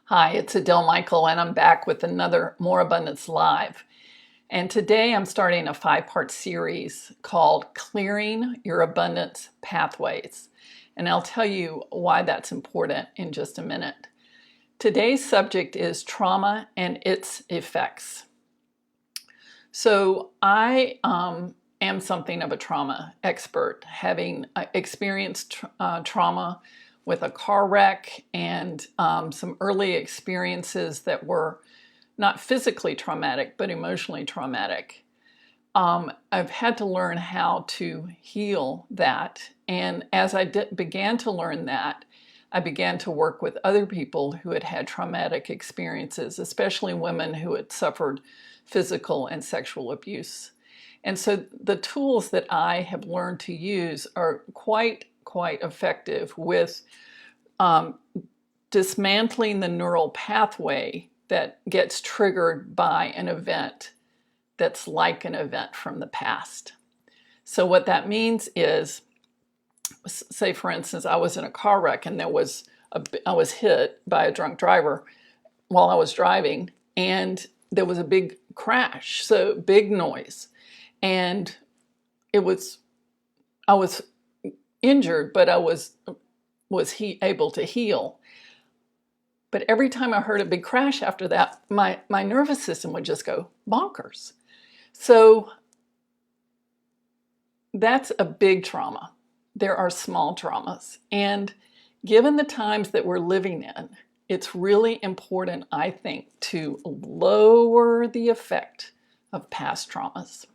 Hi, it's Adele Michael, and I'm back with another More Abundance Live. And today I'm starting a 5-part series called Clearing Your Abundance Pathways. And I'll tell you why that's important in just a minute. Today's subject is trauma and its effects. So I am something of a trauma expert, having experienced trauma with a car wreck and some early experiences that were not physically traumatic, but emotionally traumatic. I've had to learn how to heal that. And as I began to learn that, I began to work with other people who had had traumatic experiences, especially women who had suffered physical and sexual abuse. And so the tools that I have learned to use are quite effective with um, dismantling the neural pathway that gets triggered by an event that's like an event from the past. So what that means is, say for instance, I was in a car wreck and I was hit by a drunk driver while I was driving, and there was a big crash, so big noise, and it was I was injured, but I was able to heal. But every time I heard a big crash after that, my nervous system would just go bonkers. So that's a big trauma. There are small traumas. And given the times that we're living in, it's really important, I think, to lower the effect of past traumas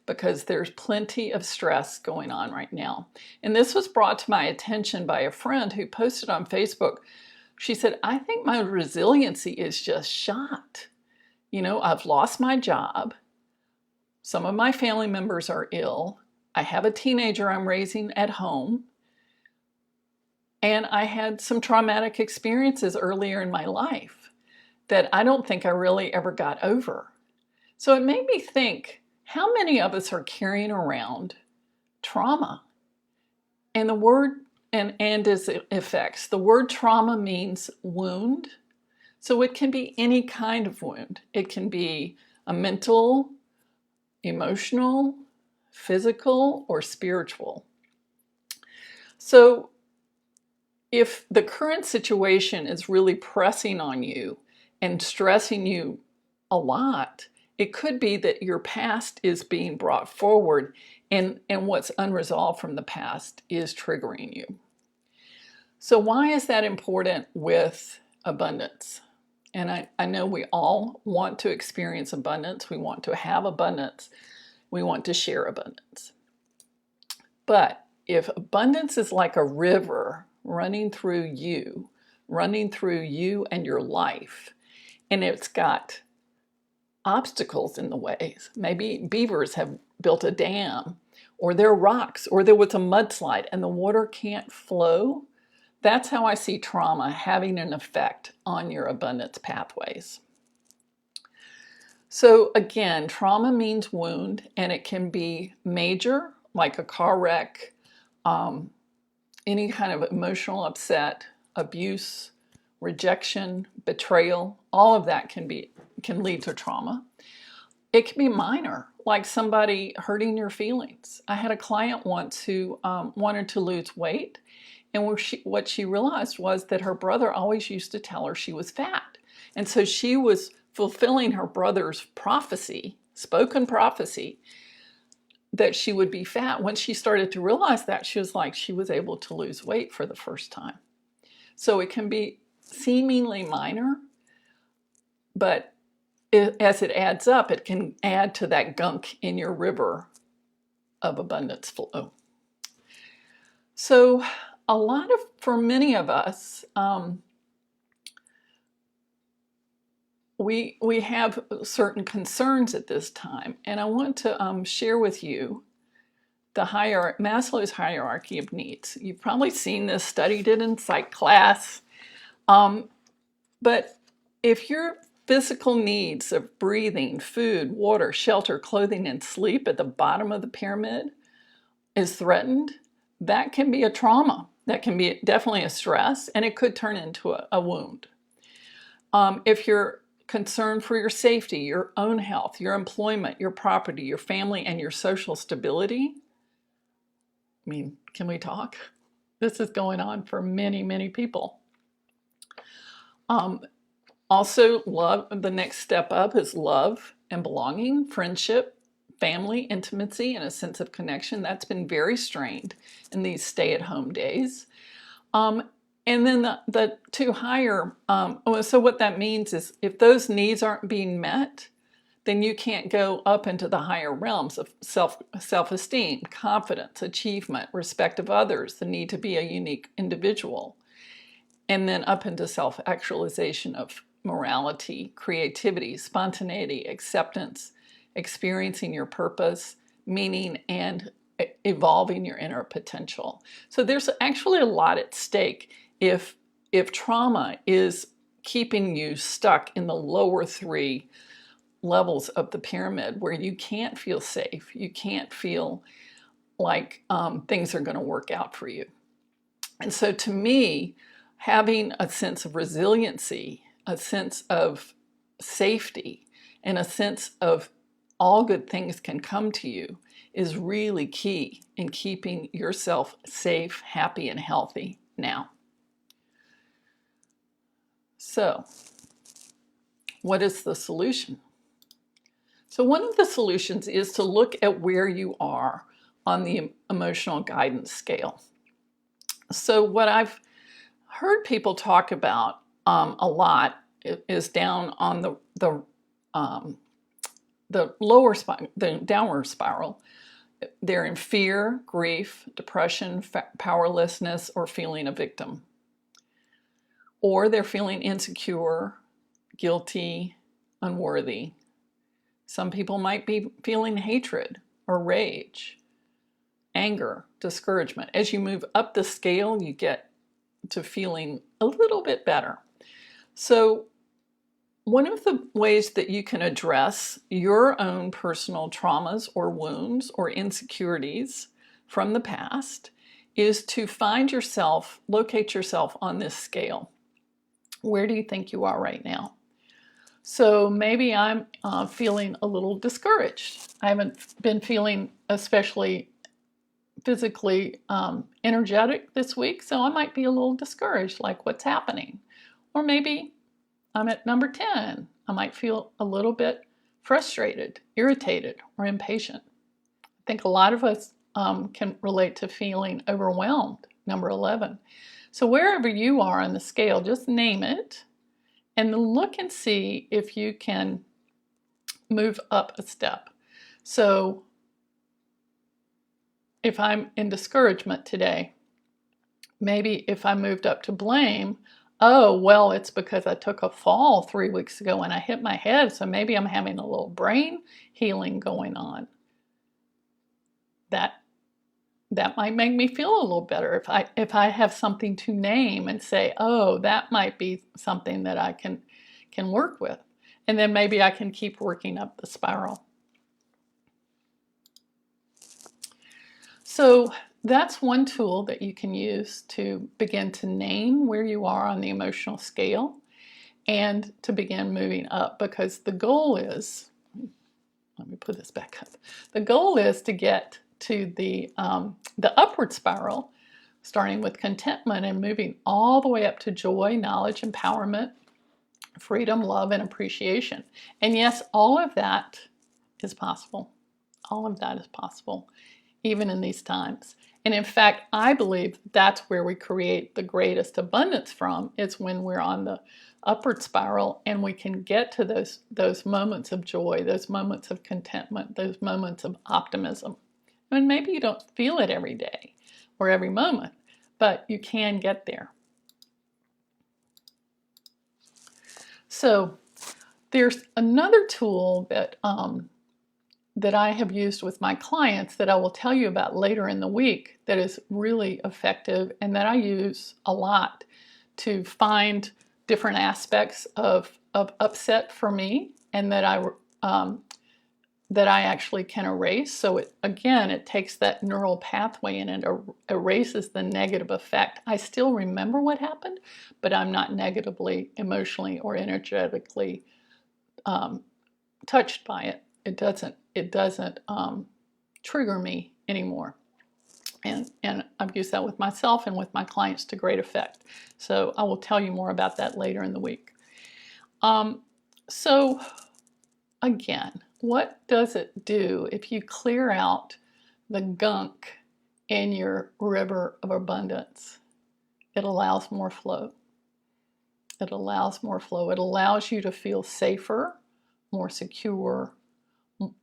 because there's plenty of stress going on right now. And this was brought to my attention by a friend who posted on Facebook. She said, I think my resiliency is just shot. I've lost my job. Some of my family members are ill. I have a teenager I'm raising at home. And I had some traumatic experiences earlier in my life that I don't think I really ever got over. So it made me think, how many of us are carrying around trauma? And the word and its effects. The word trauma means wound. So it can be any kind of wound. It can be a mental, emotional, physical, or spiritual. So if the current situation is really pressing on you and stressing you a lot, it could be that your past is being brought forward and what's unresolved from the past is triggering you. So why is that important with abundance? And I know we all want to experience abundance. We want to have abundance. We want to share abundance. But if abundance is like a river running through you and your life, and it's got obstacles in the way, maybe beavers have built a dam, or there are rocks, or there was a mudslide and the water can't flow, that's how I see trauma having an effect on your abundance pathways. So again, trauma means wound, and it can be major, like a car wreck, any kind of emotional upset, abuse, rejection, betrayal. All of that can lead to trauma. It can be minor, like somebody hurting your feelings. I had a client once who wanted to lose weight, and what she realized was that her brother always used to tell her she was fat. And so she was fulfilling her brother's prophecy, spoken prophecy, that she would be fat. When she started to realize that, she was able to lose weight for the first time. So it can be seemingly minor, but as it adds up, it can add to that gunk in your river of abundance flow. So for many of us, we have certain concerns at this time, and I want to share with you the Maslow's hierarchy of needs. You've probably seen this, studied it in psych class, but if your physical needs of breathing, food, water, shelter, clothing, and sleep at the bottom of the pyramid is threatened, that can be a trauma. That can be definitely a stress, and it could turn into a wound. If you're concerned for your safety, your own health, your employment, your property, your family, and your social stability, I mean, can we talk? This is going on for many, many people. Also, love, the next step up is love and belonging, friendship, family, intimacy, and a sense of connection. That's been very strained in these stay-at-home days. And then the two higher, so what that means is if those needs aren't being met, then you can't go up into the higher realms of self-esteem, confidence, achievement, respect of others, the need to be a unique individual, and then up into self-actualization of morality, creativity, spontaneity, acceptance, experiencing your purpose, meaning, and evolving your inner potential. So there's actually a lot at stake if trauma is keeping you stuck in the lower three levels of the pyramid where you can't feel safe, you can't feel like things are going to work out for you. And so to me, having a sense of resiliency, a sense of safety, and a sense of all good things can come to you is really key in keeping yourself safe, happy, and healthy now. So, what is the solution? So one of the solutions is to look at where you are on the emotional guidance scale. So what I've heard people talk about a lot is down on the lower the downward spiral. They're in fear, grief, depression, powerlessness, or feeling a victim. Or they're feeling insecure, guilty, unworthy. Some people might be feeling hatred or rage, anger, discouragement. As you move up the scale, you get to feeling a little bit better. So one of the ways that you can address your own personal traumas or wounds or insecurities from the past is to find yourself, locate yourself on this scale. Where do you think you are right now? So maybe I'm feeling a little discouraged. I haven't been feeling especially physically energetic this week, so I might be a little discouraged, like what's happening. Or maybe I'm at number 10. I might feel a little bit frustrated, irritated, or impatient. I think a lot of us can relate to feeling overwhelmed, number 11. So wherever you are on the scale, just name it and look and see if you can move up a step. So if I'm in discouragement today, maybe if I moved up to blame, oh, well, it's because I took a fall 3 weeks ago and I hit my head, so maybe I'm having a little brain healing going on. That might make me feel a little better if I have something to name and say, oh, that might be something that I can work with. And then maybe I can keep working up the spiral. So that's one tool that you can use to begin to name where you are on the emotional scale and to begin moving up, because the goal is, let me put this back up. The goal is to get to the upward spiral, starting with contentment and moving all the way up to joy, knowledge, empowerment, freedom, love, and appreciation. And yes, all of that is possible. All of that is possible, even in these times. And in fact, I believe that's where we create the greatest abundance from. It's when we're on the upward spiral and we can get to those moments of joy, those moments of contentment, those moments of optimism. And maybe you don't feel it every day or every moment, but you can get there. So there's another tool that I have used with my clients that I will tell you about later in the week that is really effective and that I use a lot to find different aspects of upset for me, and that that I actually can erase. So it takes that neural pathway and it erases the negative effect. I still remember what happened, but I'm not negatively, emotionally, or energetically touched by it. It doesn't trigger me anymore. And I've used that with myself and with my clients to great effect. So I will tell you more about that later in the week. So again, what does it do if you clear out the gunk in your river of abundance? It allows more flow. It allows more flow. It allows you to feel safer, more secure,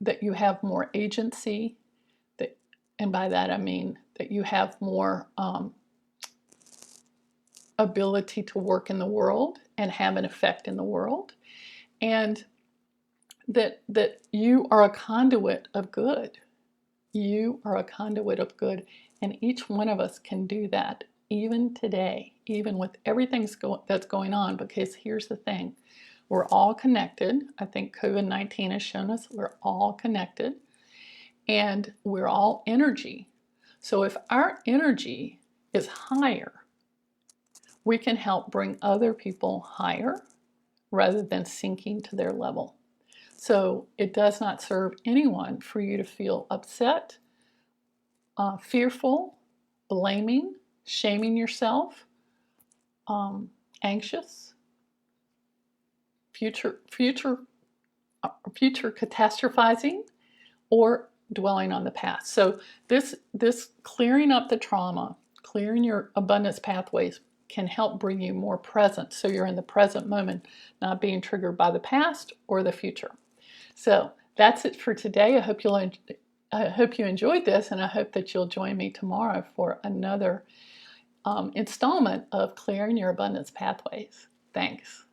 that you have more agency, and by that I mean that you have more ability to work in the world and have an effect in the world, and that you are a conduit of good. You are a conduit of good, and each one of us can do that even today, even with everything that's going on, because here's the thing. We're all connected. I think COVID-19 has shown us we're all connected, and we're all energy. So if our energy is higher, we can help bring other people higher rather than sinking to their level. So it does not serve anyone for you to feel upset, fearful, blaming, shaming yourself, anxious, future catastrophizing, or dwelling on the past. So this clearing up the trauma, clearing your abundance pathways, can help bring you more present, so you're in the present moment, not being triggered by the past or the future. So that's it for today. I hope you enjoyed this, and I hope that you'll join me tomorrow for another installment of Clearing Your Abundance Pathways. Thanks.